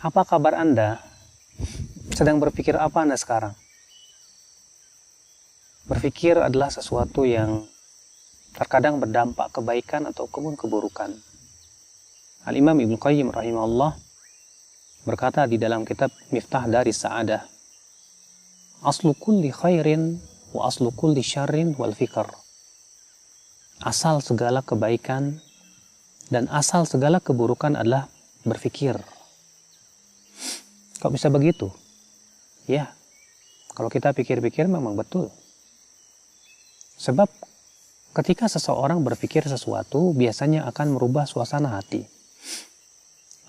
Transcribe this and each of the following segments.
Apa kabar Anda? Sedang berpikir apa Anda sekarang? Berpikir adalah sesuatu yang terkadang berdampak kebaikan ataupun keburukan. Al-Imam Ibnu Qayyim rahimahullah berkata di dalam kitab Miftah Daris Sa'adah, aslu kulli khairin wa aslu kulli syarrin wal fikr. Asal segala kebaikan dan asal segala keburukan adalah berpikir. Kok bisa begitu? Ya, kalau kita pikir-pikir memang betul. Sebab ketika seseorang berpikir sesuatu, biasanya akan merubah suasana hati.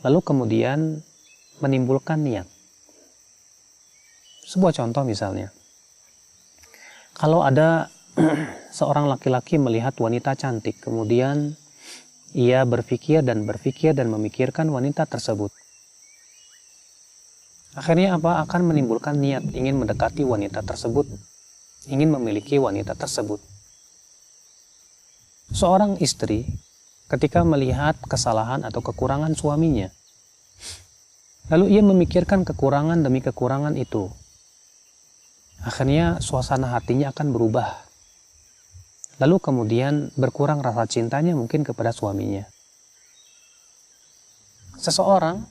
Lalu kemudian menimbulkan niat. Sebuah contoh misalnya. Kalau ada seorang laki-laki melihat wanita cantik, kemudian ia berpikir dan memikirkan wanita tersebut. Akhirnya apa? Akan menimbulkan niat ingin mendekati wanita tersebut, ingin memiliki wanita tersebut. Seorang istri ketika melihat kesalahan atau kekurangan suaminya, lalu ia memikirkan kekurangan demi kekurangan itu, akhirnya suasana hatinya akan berubah. Lalu kemudian berkurang rasa cintanya mungkin kepada suaminya. Seseorang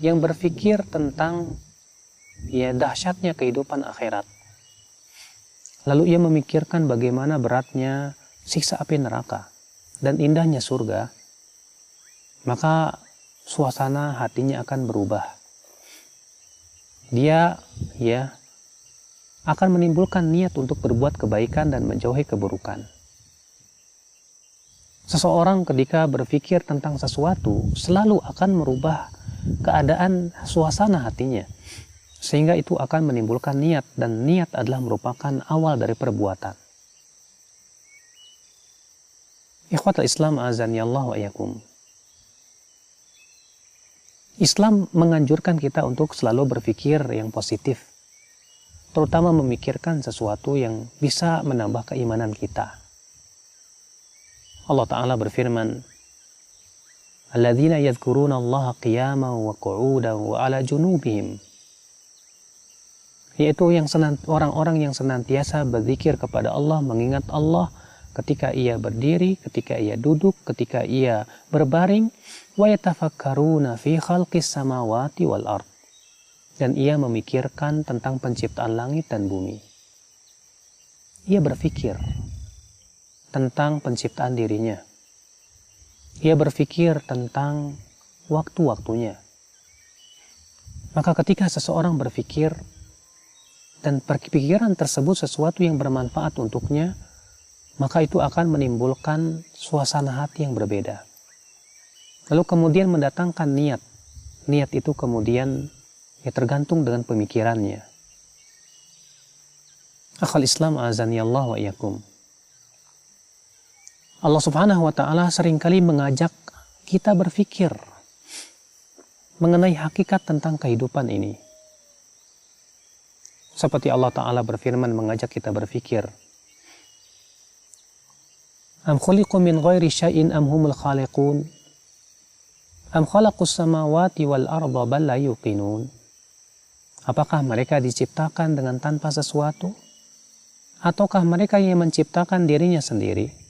yang berpikir tentang dahsyatnya kehidupan akhirat, lalu ia memikirkan bagaimana beratnya siksa api neraka dan indahnya surga, maka suasana hatinya akan berubah. Dia akan menimbulkan niat untuk berbuat kebaikan dan menjauhi keburukan. Seseorang ketika berpikir tentang sesuatu selalu akan merubah keadaan suasana hatinya, sehingga itu akan menimbulkan niat, dan niat adalah merupakan awal dari perbuatan. Ikhwatul Islam azanillahu wa iyyakum. Islam menganjurkan kita untuk selalu berpikir yang positif, terutama memikirkan sesuatu yang bisa menambah keimanan kita. Allah Ta'ala berfirman, alladzina yadhkuruna Allaha qiyaman wa qu'udan wa ala junubihim, yaitu orang-orang yang senantiasa berzikir kepada Allah, mengingat Allah ketika ia berdiri, ketika ia duduk, ketika ia berbaring, wa yatafakkaruna fi khalqis samawati wal ard, dan ia memikirkan tentang penciptaan langit dan bumi. Ia berpikir tentang penciptaan dirinya. Ia berpikir tentang waktu-waktunya. Maka ketika seseorang berpikir dan pikiran tersebut sesuatu yang bermanfaat untuknya, maka itu akan menimbulkan suasana hati yang berbeda. Lalu kemudian mendatangkan niat. Niat itu kemudian tergantung dengan pemikirannya. Akhal Islam azanillahu wa iyyakum. Allah Subhanahu wa Ta'ala seringkali mengajak kita berpikir mengenai hakikat tentang kehidupan ini. Seperti Allah Ta'ala berfirman mengajak kita berpikir, am khuliqu min ghairi syai'in am humul khaliqun am khalaqus samawati wal arda bal la yuqinun. Apakah mereka diciptakan dengan tanpa sesuatu, ataukah mereka yang menciptakan dirinya sendiri,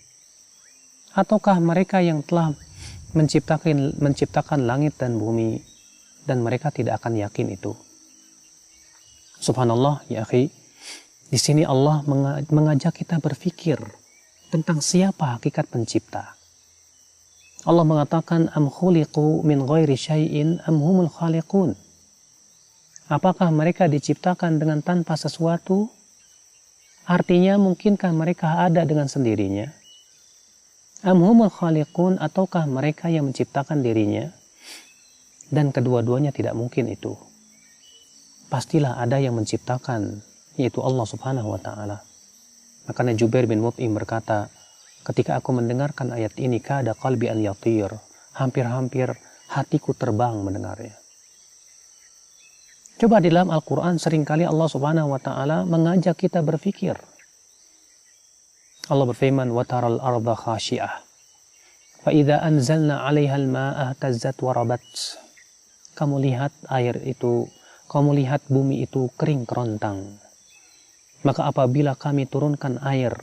ataukah mereka yang telah menciptakan langit dan bumi dan mereka tidak akan yakin itu. Subhanallah ya akhi, di sini Allah mengajak kita berpikir tentang siapa hakikat pencipta. Allah mengatakan am khuliqu min ghairi syai'in am humul khaliqun. Apakah mereka diciptakan dengan tanpa sesuatu? Artinya mungkinkah mereka ada dengan sendirinya? Am humul khaliqun, ataukah mereka yang menciptakan dirinya? Dan kedua-duanya tidak mungkin itu. Pastilah ada yang menciptakan, yaitu Allah Subhanahu wa Ta'ala. Makanya Jubair bin Mut'im berkata, ketika aku mendengarkan ayat ini, kada qalbi an yatir, hampir-hampir hatiku terbang mendengarnya. Coba di dalam Al-Quran seringkali Allah Subhanahu wa Ta'ala mengajak kita berpikir. Allah berfirman, وَتَرَى الْأَرْضَ خَاشِعَةً فَإِذَا أَنْزَلْنَا عَلَيْهَا الْمَاءَ اهْتَزَّتْ وَرَبَتْ kamu lihat kamu lihat bumi itu kering kerontang. Maka apabila kami turunkan air,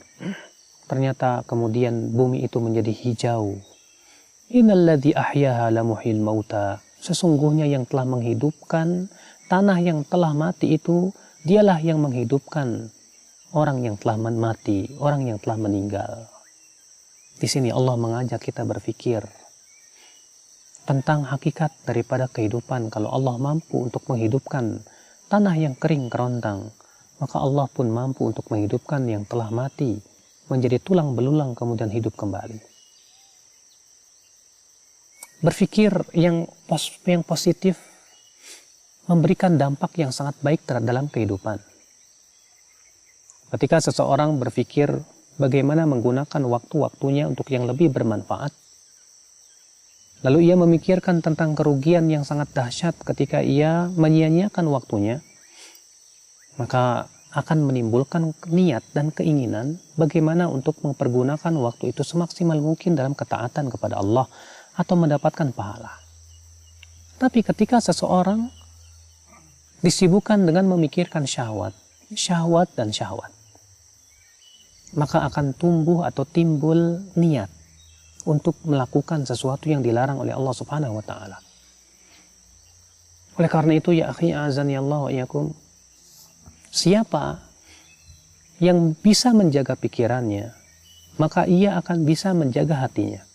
ternyata kemudian bumi itu menjadi hijau. Innalladzi ahyaha lamuhyil mauta. Sesungguhnya yang telah menghidupkan tanah yang telah mati itu, dialah yang menghidupkan orang yang telah mati, orang yang telah meninggal. Di sini Allah mengajak kita berpikir tentang hakikat daripada kehidupan. Kalau Allah mampu untuk menghidupkan tanah yang kering kerontang, maka Allah pun mampu untuk menghidupkan yang telah mati menjadi tulang belulang kemudian hidup kembali. Berpikir yang positif memberikan dampak yang sangat baik dalam kehidupan. Ketika seseorang berpikir bagaimana menggunakan waktu-waktunya untuk yang lebih bermanfaat, lalu ia memikirkan tentang kerugian yang sangat dahsyat ketika ia menyia-nyiakan waktunya, maka akan menimbulkan niat dan keinginan bagaimana untuk mempergunakan waktu itu semaksimal mungkin dalam ketaatan kepada Allah atau mendapatkan pahala. Tapi ketika seseorang disibukkan dengan memikirkan syahwat dan syahwat, maka akan tumbuh atau timbul niat untuk melakukan sesuatu yang dilarang oleh Allah Subhanahu wa taala. Oleh karena itu ya akhi azani Allah wa iyyakum, siapa yang bisa menjaga pikirannya, maka ia akan bisa menjaga hatinya.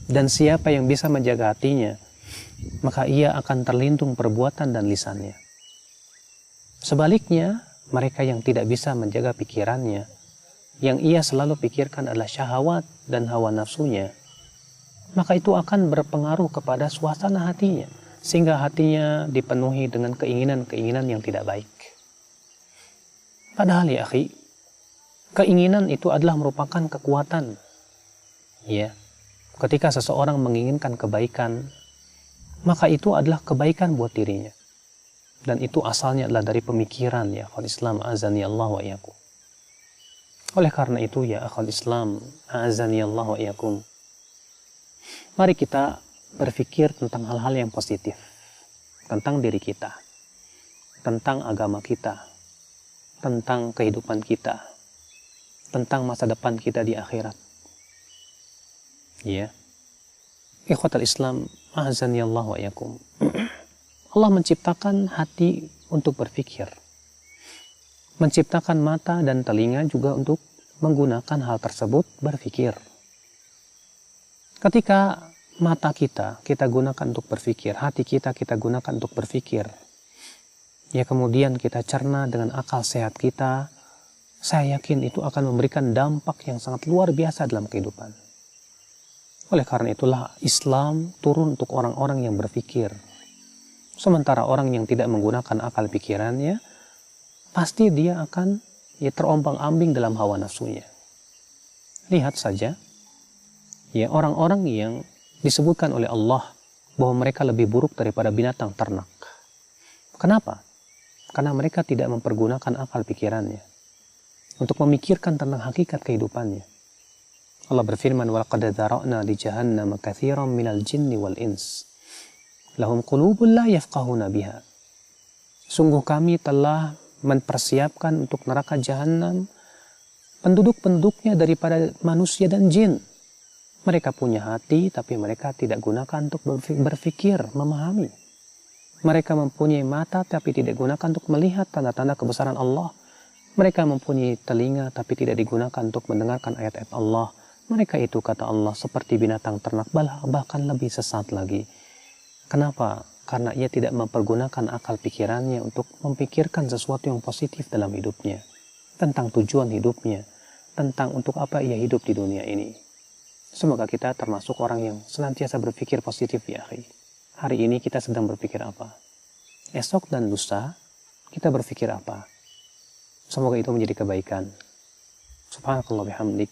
Dan siapa yang bisa menjaga hatinya, maka ia akan terlindung perbuatan dan lisannya. Sebaliknya, mereka yang tidak bisa menjaga pikirannya, yang ia selalu pikirkan adalah syahwat dan hawa nafsunya, maka itu akan berpengaruh kepada suasana hatinya, sehingga hatinya dipenuhi dengan keinginan-keinginan yang tidak baik. Padahal ya akhi, keinginan itu adalah merupakan kekuatan. Ya, ketika seseorang menginginkan kebaikan, maka itu adalah kebaikan buat dirinya. Dan itu asalnya adalah dari pemikiran ya akhwal Islam azani Allah wa iyyakum. Oleh karena itu ya akhwal Islam azani Allah wa iyyakum, mari kita berpikir tentang hal-hal yang positif, tentang diri kita, tentang agama kita, tentang kehidupan kita, tentang masa depan kita di akhirat. Ya, ikhwatal Islam azani Allah wa iyyakum. Allah menciptakan hati untuk berpikir, menciptakan mata dan telinga juga untuk menggunakan hal tersebut berpikir. Ketika mata kita gunakan untuk berpikir, hati kita gunakan untuk berpikir, ya kemudian kita cerna dengan akal sehat kita, saya yakin itu akan memberikan dampak yang sangat luar biasa dalam kehidupan. Oleh karena itulah Islam turun untuk orang-orang yang berpikir. Sementara orang yang tidak menggunakan akal pikirannya, pasti dia akan terombang-ambing dalam hawa nafsunya. Lihat saja, ya orang-orang yang disebutkan oleh Allah bahwa mereka lebih buruk daripada binatang ternak. Kenapa? Karena mereka tidak mempergunakan akal pikirannya untuk memikirkan tentang hakikat kehidupannya. Allah berfirman, وَلَقَدْ ذَرَأْنَا لِجَهَنَّمَ كَثِيرًا مِنَ الْجِنِّ وَالْإِنسِ لَهُمْ قُلُوبٌ لَا يَفْقَهُونَ بِهَا. Sungguh kami telah mempersiapkan untuk neraka jahanam penduduk-penduduknya daripada manusia dan jin. Mereka punya hati, tapi mereka tidak gunakan untuk berpikir, memahami. Mereka mempunyai mata, tapi tidak digunakan untuk melihat tanda-tanda kebesaran Allah. Mereka mempunyai telinga, tapi tidak digunakan untuk mendengarkan ayat-ayat Allah. Mereka itu, kata Allah, seperti binatang ternak, bahkan lebih sesat lagi. Kenapa? Karena ia tidak mempergunakan akal pikirannya untuk memikirkan sesuatu yang positif dalam hidupnya, tentang tujuan hidupnya, tentang untuk apa ia hidup di dunia ini. Semoga kita termasuk orang yang senantiasa berpikir positif ya akhi. Hari ini kita sedang berpikir apa? Esok dan lusa kita berpikir apa? Semoga itu menjadi kebaikan. Subhanakallah bihamdik.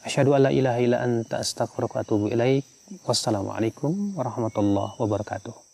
Asyhadu an la ilaha illa anta astaghfiruka wa atubu ilaik. Wassalamualaikum warahmatullahi wabarakatuh.